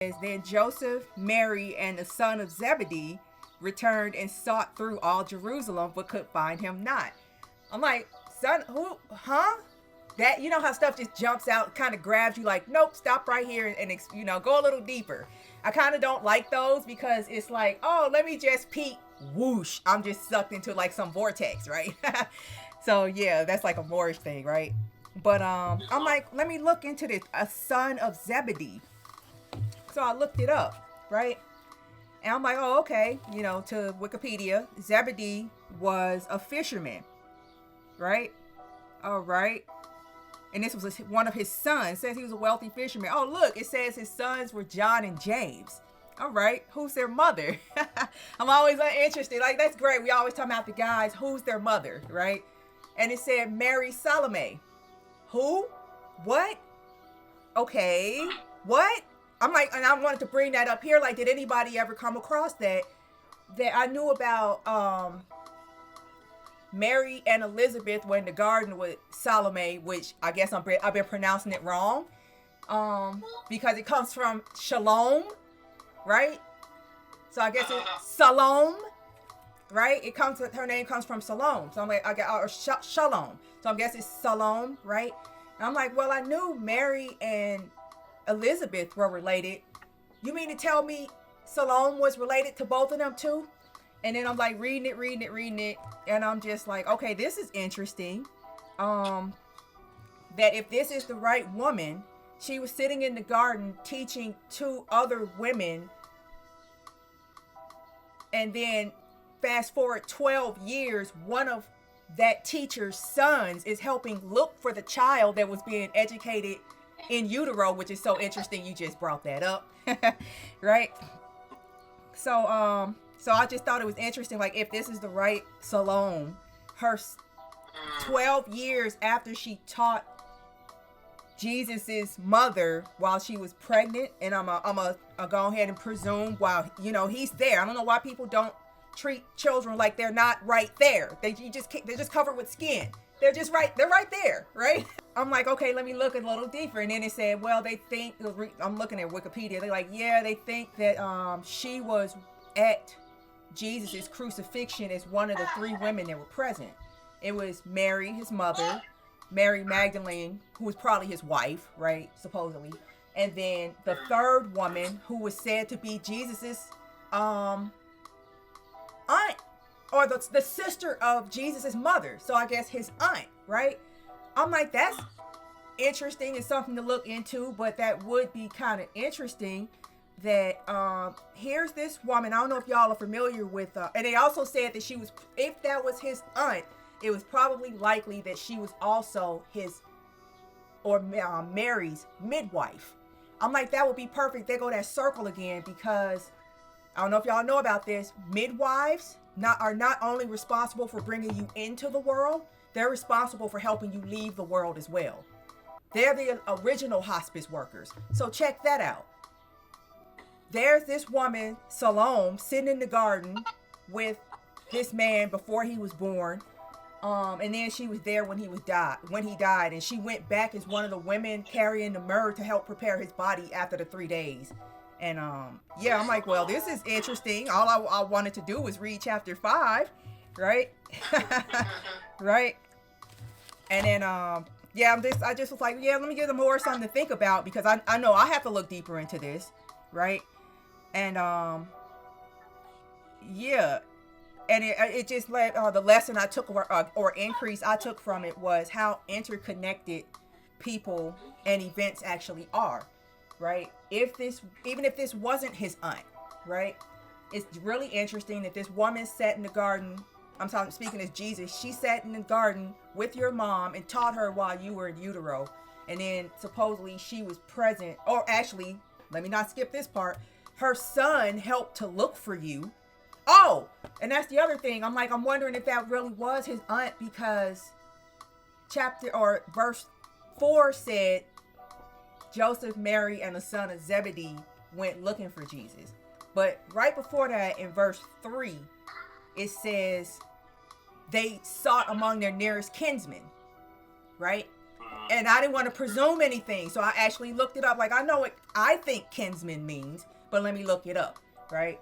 Then Joseph, Mary, and the son of Zebedee returned and sought through all Jerusalem, but could find him not. I'm like, son, who, huh? That, you know how stuff just jumps out, kind of grabs you like, nope, stop right here and go a little deeper. I kind of don't like those because it's like, oh, let me just peek, whoosh, I'm just sucked into like some vortex, right? So yeah, that's like a Moorish thing, right? But I'm like, let me look into this, a son of Zebedee. So I looked it up, right? And I'm like, oh, okay, to Wikipedia, Zebedee was a fisherman, right? All right. And this was one of his sons. It says he was a wealthy fisherman. Oh, look, it says his sons were John and James. All right, who's their mother? I'm always interested. Like, that's great. We always talk about the guys. Who's their mother, right? And it said Mary Salome. Who? What? Okay. What? I'm like, and I wanted to bring that up here. Like, did anybody ever come across that I knew about Mary and Elizabeth were in the garden with Salome, which I guess I've been pronouncing it wrong, because it comes from Shalom, right? So I guess it's Salome, right? Her name comes from Salome. So I'm like, Shalom. So I guess it's Salome, right? And I'm like, well, I knew Mary and Elizabeth were related. You mean to tell me Salome was related to both of them too? And then I'm like reading it. And I'm just like, okay, this is interesting. That if this is the right woman, she was sitting in the garden teaching two other women. And then fast forward 12 years, one of that teacher's sons is helping look for the child that was being educated in utero, which is so interesting. You just brought that up. Right? So I just thought it was interesting. Like, if this is the right Salome, her 12 years after she taught Jesus's mother while she was pregnant, and I'm a go ahead and presume while he's there. I don't know why people don't treat children like they're not right there. They're just covered with skin. They're right there, right? I'm like, okay, let me look a little deeper. And then it said, well, they think, I'm looking at Wikipedia, they're like, yeah, they think that she was at Jesus' crucifixion as one of the three women that were present. It was Mary, his mother, Mary Magdalene, who was probably his wife, right, supposedly, and then the third woman, who was said to be Jesus's aunt, or the sister of Jesus's mother. So I guess his aunt, right? I'm like, that's interesting and something to look into, but that would be kind of interesting that here's this woman. I don't know if y'all are familiar with, and they also said that she was, if that was his aunt, it was probably likely that she was also his, or Mary's midwife. I'm like, that would be perfect. They go that circle again, because I don't know if y'all know about this. Midwives are not only responsible for bringing you into the world, they're responsible for helping you leave the world as well. They're the original hospice workers. So check that out. There's this woman, Salome, sitting in the garden with this man before he was born. And then she was there when he died, and she went back as one of the women carrying the myrrh to help prepare his body after the 3 days. And yeah, I'm like, well, this is interesting. All I wanted to do was read chapter 5, right? Right? And then yeah, I just was like, yeah, let me give them more something to think about, because I know I have to look deeper into this, right? And yeah. And it just led, the lesson I took, or increase I took from it, was how interconnected people and events actually are, right? Even if this wasn't his aunt, right? It's really interesting that this woman sat in the garden. Speaking as Jesus, she sat in the garden with your mom and taught her while you were in utero. And then supposedly she was present, or actually, let me not skip this part. Her son helped to look for you. Oh, and that's the other thing. I'm wondering if that really was his aunt, because verse 4 said Joseph, Mary, and the son of Zebedee went looking for Jesus. But right before that, in verse 3, it says they sought among their nearest kinsmen, right? And I didn't want to presume anything, so I actually looked it up. Like, I know what I think kinsman means, but let me look it up, right?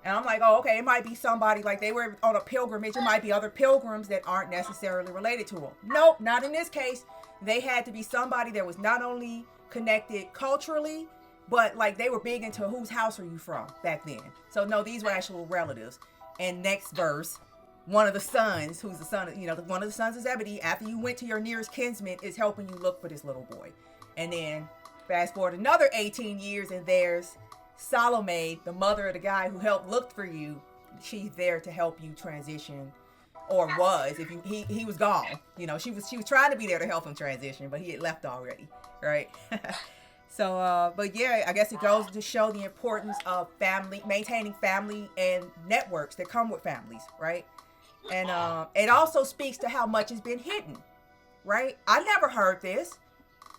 And I'm like, oh, okay, it might be somebody, like they were on a pilgrimage. It might be other pilgrims that aren't necessarily related to them. Nope, not in this case. They had to be somebody that was not only connected culturally, but like they were big into whose house are you from back then. So no, these were actual relatives. And next verse, one of the sons, who's the son of, one of the sons of Zebedee, after you went to your nearest kinsman, is helping you look for this little boy. And then fast forward another 18 years, and there's Salome, the mother of the guy who helped look for you. She's there to help you transition, or was, if he was gone. She was trying to be there to help him transition, but he had left already, right? So, but yeah, I guess it goes to show the importance of family, maintaining family and networks that come with families, right? And it also speaks to how much has been hidden, right? I never heard this,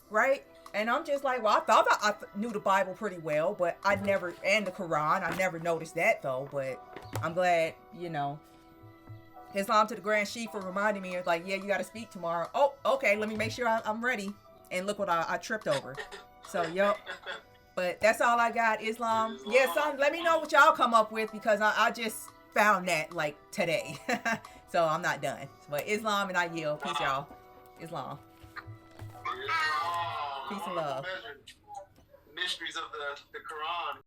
right? And I'm just like, well, I thought I knew the Bible pretty well, but and the Quran, I never noticed that though. But I'm glad, Islam to the Grand Sheikh for reminding me. It's like, yeah, you got to speak tomorrow. Oh, okay, let me make sure I'm ready. And look what I tripped over. So, yep. But that's all I got, Islam. Yeah, son, let me know what y'all come up with, because I just found that like today. So I'm not done. But Islam, and I yield. Peace, y'all. Islam. Peace and love. Mysteries of the Quran.